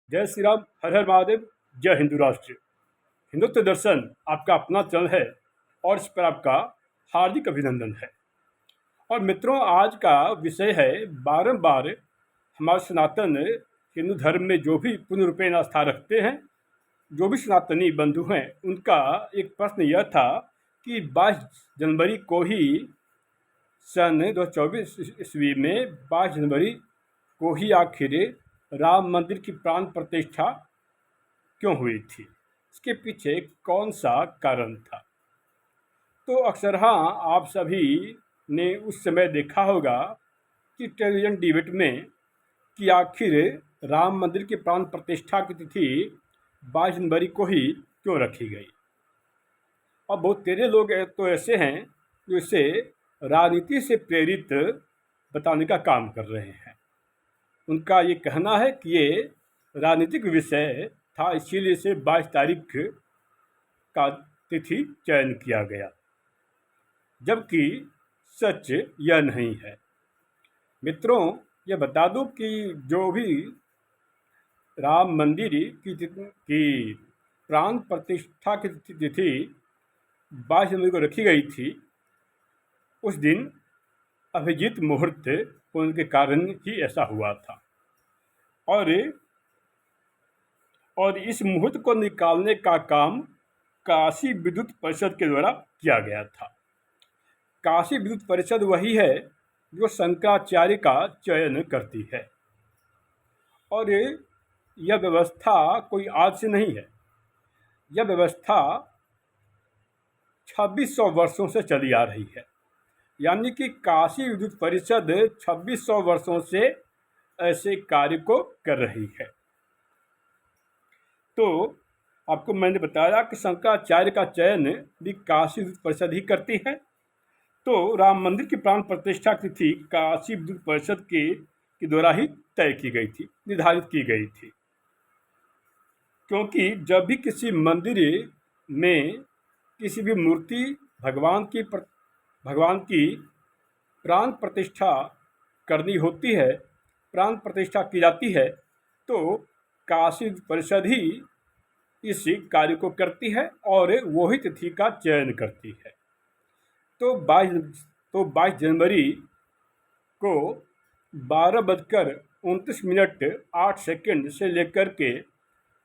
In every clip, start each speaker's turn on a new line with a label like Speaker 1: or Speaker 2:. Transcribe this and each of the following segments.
Speaker 1: जय श्री राम, हर हर महादेव, जय हिंदू राष्ट्र। हिंदुत्व दर्शन आपका अपना चैनल है और इस पर आपका हार्दिक अभिनंदन है। और मित्रों, आज का विषय है बारंबार हमारे सनातन हिंदू धर्म में जो भी पूर्ण रूपेण आस्था रखते हैं, जो भी सनातनी बंधु हैं, उनका एक प्रश्न यह था कि 22 जनवरी को ही सन 2024 ईस्वी में 22 जनवरी को ही आखिर राम मंदिर की प्राण प्रतिष्ठा क्यों हुई थी, इसके पीछे कौन सा कारण था। तो अक्सर आप सभी ने उस समय देखा होगा कि टेलीविजन डिबेट में कि आखिर राम मंदिर की प्राण प्रतिष्ठा की तिथि 22 जनवरी को ही क्यों रखी गई। और बहुत तेरे लोग तो ऐसे हैं जो इसे राजनीति से प्रेरित बताने का काम कर रहे हैं। उनका ये कहना है कि ये राजनीतिक विषय था, इसीलिए इसे 22 तारीख का तिथि चयन किया गया, जबकि सच यह नहीं है। मित्रों, ये बता दूं कि जो भी राम मंदिर की प्राण प्रतिष्ठा की तिथि 22 जनवरी को रखी गई थी, उस दिन अभिजीत मुहूर्त होने के कारण ही ऐसा हुआ था। और इस मुहूर्त को निकालने का काम काशी विद्युत परिषद के द्वारा किया गया था। काशी विद्युत परिषद वही है जो शंकराचार्य का चयन करती है, और यह व्यवस्था कोई आज से नहीं है। यह व्यवस्था 2600 वर्षों से चली आ रही है, यानी कि काशी विद्युत परिषद 2600 वर्षों से ऐसे कार्य को कर रही है। तो आपको मैंने बताया कि शंकराचार्य का चयन भी काशी विद्युत परिषद ही करती है। तो राम मंदिर की प्राण प्रतिष्ठा की तिथि काशी विद्युत परिषद के द्वारा ही तय की गई थी, निर्धारित की गई थी। क्योंकि जब भी किसी मंदिर में किसी भी मूर्ति भगवान की प्राण प्रतिष्ठा करनी होती है, प्राण प्रतिष्ठा की जाती है, तो काशी परिषद ही इस कार्य को करती है और वही तिथि का चयन करती है। तो 22 जनवरी को 12:29:08 से लेकर के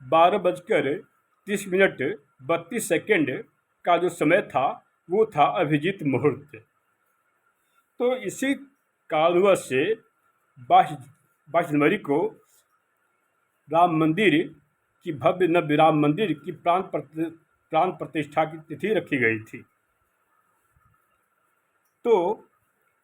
Speaker 1: 12:30:32 का जो समय था, वो था अभिजीत मुहूर्त। तो इसी कारणवश से 22 जनवरी को राम मंदिर की भव्य नव्य राम मंदिर की प्राण प्रतिष्ठा की तिथि रखी गई थी। तो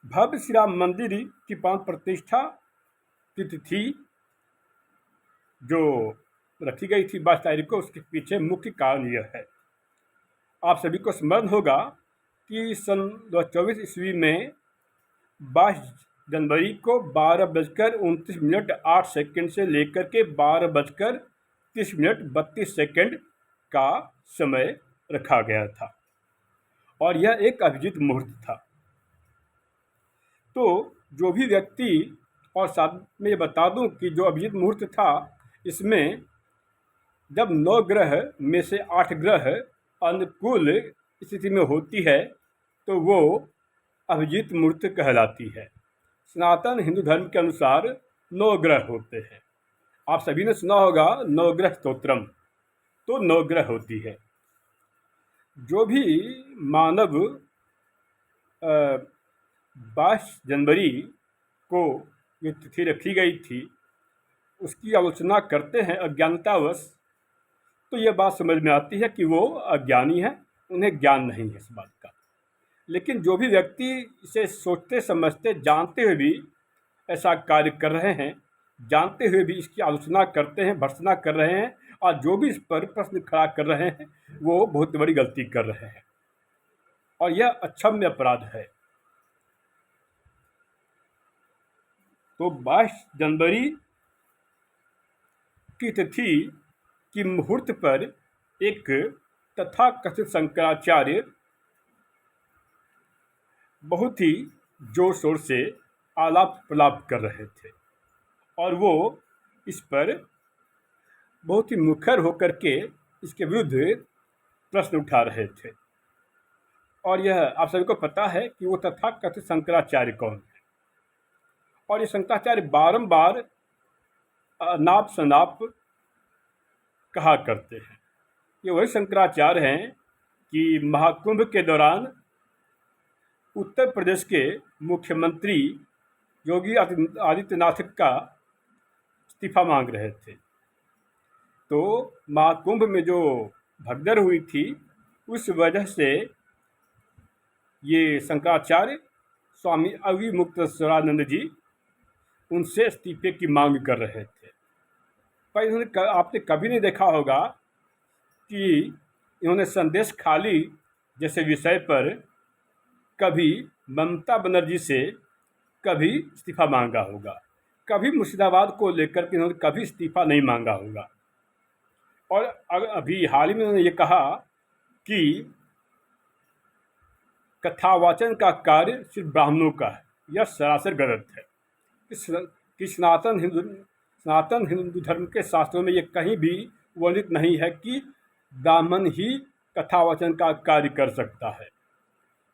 Speaker 1: भव्य श्री राम मंदिर की प्राण प्रतिष्ठा की तिथि जो रखी गई थी 22 तारीख को, उसके पीछे मुख्य कारण यह है। आप सभी को स्मरण होगा कि सन 2024 ईस्वी में 22 जनवरी को 12:29:08 से लेकर के 12:30:32 का समय रखा गया था, और यह एक अभिजीत मुहूर्त था। तो जो भी व्यक्ति, और साथ में ये बता दूं कि जो अभिजीत मुहूर्त था, इसमें जब 9 ग्रह में से 8 ग्रह अनुकूल स्थिति में होती है, तो वो अभिजीत मुहूर्त कहलाती है। सनातन हिंदू धर्म के अनुसार 9 ग्रह होते हैं। आप सभी ने सुना होगा नवग्रह स्तोत्रम, तो 9 ग्रह होती है। जो भी मानव 22 जनवरी को जो तिथि रखी गई थी उसकी आलोचना करते हैं अज्ञानतावश, तो यह बात समझ में आती है कि वो अज्ञानी है, उन्हें ज्ञान नहीं है इस बात का। लेकिन जो भी व्यक्ति इसे सोचते समझते जानते हुए भी ऐसा कार्य कर रहे हैं, जानते हुए भी इसकी आलोचना करते हैं, भर्त्सना कर रहे हैं, और जो भी इस पर प्रश्न खड़ा कर रहे हैं, वो बहुत बड़ी गलती कर रहे हैं, और यह अक्षम्य अपराध है। तो 22 जनवरी की तिथि की मुहूर्त पर एक तथाकथित शंकराचार्य बहुत ही जोर शोर से आलाप प्रलाप कर रहे थे, और वो इस पर बहुत ही मुखर होकर के इसके विरुद्ध प्रश्न उठा रहे थे। और यह आप सभी को पता है कि वो तथाकथित शंकराचार्य कौन है। और ये शंकराचार्य बारंबार अनाप शनाप कहा करते हैं। ये वही शंकराचार्य हैं कि महाकुंभ के दौरान उत्तर प्रदेश के मुख्यमंत्री योगी आदित्यनाथ का इस्तीफा मांग रहे थे। तो महाकुंभ में जो भगदड़ हुई थी, उस वजह से ये शंकराचार्य स्वामी अविमुक्तेश्वरानंद जी उनसे इस्तीफे की मांग कर रहे थे। पर इन्होंने आपने कभी नहीं देखा होगा कि इन्होंने संदेश खाली जैसे विषय पर कभी ममता बनर्जी से कभी इस्तीफा मांगा होगा, कभी मुर्शिदाबाद को लेकर के इन्होंने कभी इस्तीफा नहीं मांगा होगा। और अभी हाल ही में उन्होंने ये कहा कि कथावाचन का कार्य सिर्फ ब्राह्मणों का है। यह सरासर गलत है कि सनातन हिंदू धर्म के शास्त्रों में ये कहीं भी वर्णित नहीं है कि ब्राह्मण ही कथावाचन का कार्य कर सकता है।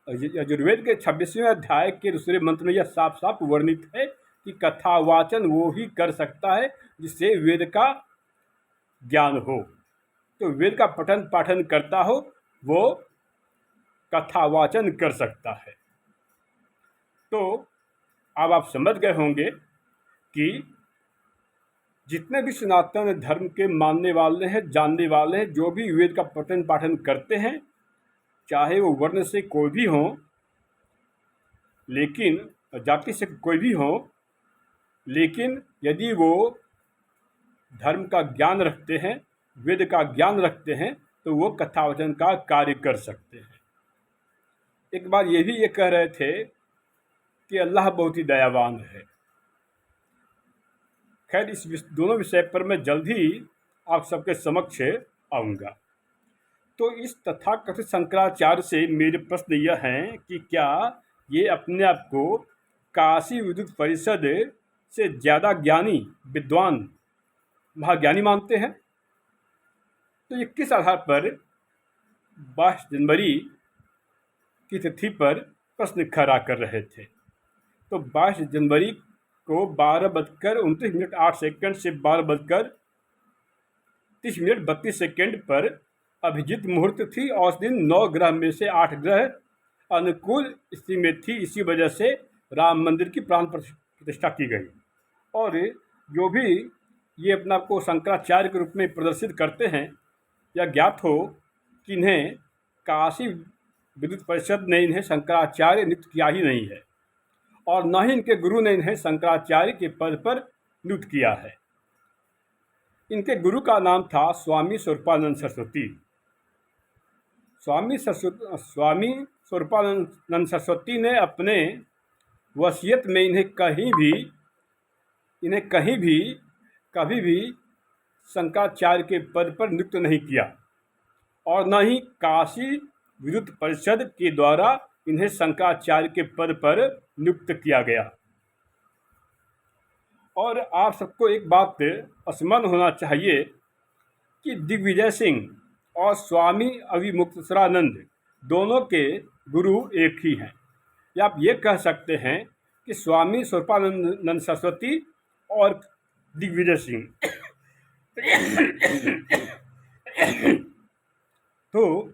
Speaker 1: यजुर्वेद के 26वें अध्याय के दूसरे मंत्र में यह साफ साफ वर्णित है कि कथावाचन वो ही कर सकता है जिससे वेद का ज्ञान हो। तो वेद का पठन पाठन करता हो वो कथावाचन कर सकता है। तो अब आप समझ गए होंगे कि जितने भी सनातन धर्म के मानने वाले हैं, जानने वाले हैं, जो भी वेद का पठन पाठन करते हैं, चाहे वो वर्ण से कोई भी हो, लेकिन जाति से कोई भी हो, लेकिन यदि वो धर्म का ज्ञान रखते हैं, वेद का ज्ञान रखते हैं, तो वो कथावचन का कार्य कर सकते हैं। एक बार ये भी ये कह रहे थे कि अल्लाह बहुत ही दयावान है। खैर, इस दोनों विषय पर मैं जल्द ही आप सबके समक्ष आऊँगा। तो इस तथाकथित शंकराचार्य से मेरे प्रश्न यह हैं कि क्या ये अपने आप को काशी विद्युत परिषद से ज़्यादा ज्ञानी, विद्वान, महाज्ञानी मानते हैं? तो ये किस आधार पर 22 जनवरी की तिथि पर प्रश्न खड़ा कर रहे थे? तो 22 जनवरी को 12:29:08 से 12:30:32 पर अभिजीत मुहूर्त थी और उस दिन 9 ग्रह में से 8 ग्रह अनुकूल स्थिति में थी। इसी वजह से राम मंदिर की प्राण प्रतिष्ठा की गई। और जो भी ये अपना को शंकराचार्य के रूप में प्रदर्शित करते हैं, यह ज्ञात हो कि इन्हें काशी विद्युत परिषद ने इन्हें शंकराचार्य नियुक्त किया ही नहीं है, और न ही इनके गुरु ने इन्हें शंकराचार्य के पद पर नियुक्त किया है। इनके गुरु का नाम था स्वामी स्वरूपानंद सरस्वती। स्वामी स्वरूपानंद सरस्वती ने अपने वसीयत में इन्हें कहीं भी कभी भी शंकराचार्य के पद पर नियुक्त नहीं किया, और न ही काशी विद्युत परिषद के द्वारा इन्हें शंकराचार्य के पद पर नियुक्त किया गया। और आप सबको एक बात स्मरण होना चाहिए कि दिग्विजय सिंह और स्वामी अविमुक्तेश्वरानंद दोनों के गुरु एक ही हैं। या आप ये कह सकते हैं कि स्वामी स्वरूपानंद सरस्वती और दिग्विजय सिंह तो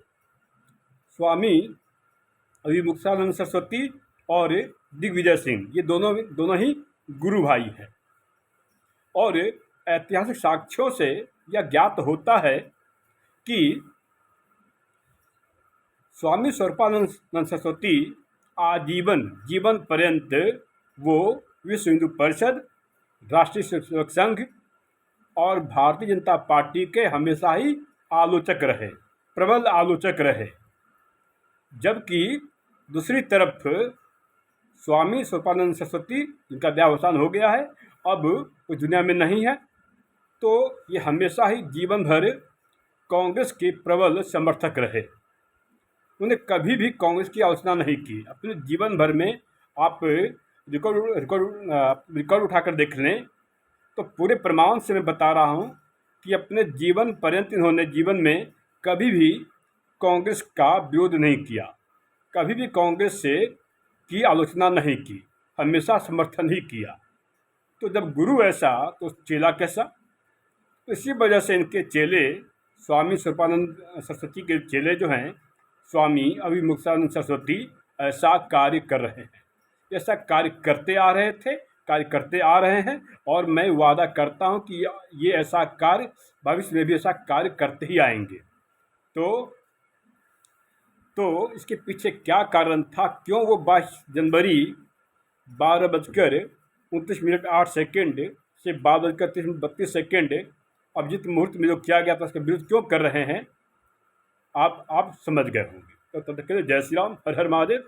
Speaker 1: स्वामी अविमुक्तेश्वरानंद सरस्वती और दिग्विजय सिंह ये दोनों ही गुरु भाई हैं। और ऐतिहासिक साक्ष्यों से यह ज्ञात होता है कि स्वामी स्वरूपानंद सरस्वती जीवन पर्यंत वो विश्व हिंदू परिषद, राष्ट्रीय स्वयंसेवक संघ और भारतीय जनता पार्टी के हमेशा ही आलोचक रहे, प्रबल आलोचक रहे। जबकि दूसरी तरफ स्वामी स्वरूपानंद सरस्वती, जिनका देहावसान हो गया है, अब वो दुनिया में नहीं है, तो ये हमेशा ही जीवन भर कांग्रेस के प्रबल समर्थक रहे। उन्हें कभी भी कांग्रेस की आलोचना नहीं की अपने जीवन भर में। आप रिकॉर्ड उठाकर देख लें तो पूरे प्रमाण से मैं बता रहा हूँ कि अपने जीवन पर्यंत इन्होंने जीवन में कभी भी कांग्रेस का विरोध नहीं किया, कभी भी कांग्रेस से की आलोचना नहीं की, हमेशा समर्थन ही किया। तो जब गुरु ऐसा तो चेला कैसा? तो इसी वजह से इनके चेले स्वामी स्वरूपानंद सरस्वती के चेले जो हैं, स्वामी अभिमुक्तानंद सरस्वती, ऐसा कार्य कर रहे हैं, ऐसा कार्य करते आ रहे थे, कार्य करते आ रहे हैं। और मैं वादा करता हूं कि ये ऐसा कार्य भविष्य में भी ऐसा कार्य करते ही आएंगे। तो इसके पीछे क्या कारण था? क्यों वो 22 जनवरी 12:29:08 से 12:32 अभिजीत मुहूर्त में जो किया गया था, उसका विरोध क्यों कर रहे हैं, आप समझ गए होंगे। तो तब तक के लिए जय श्री राम, हर हर महादेव।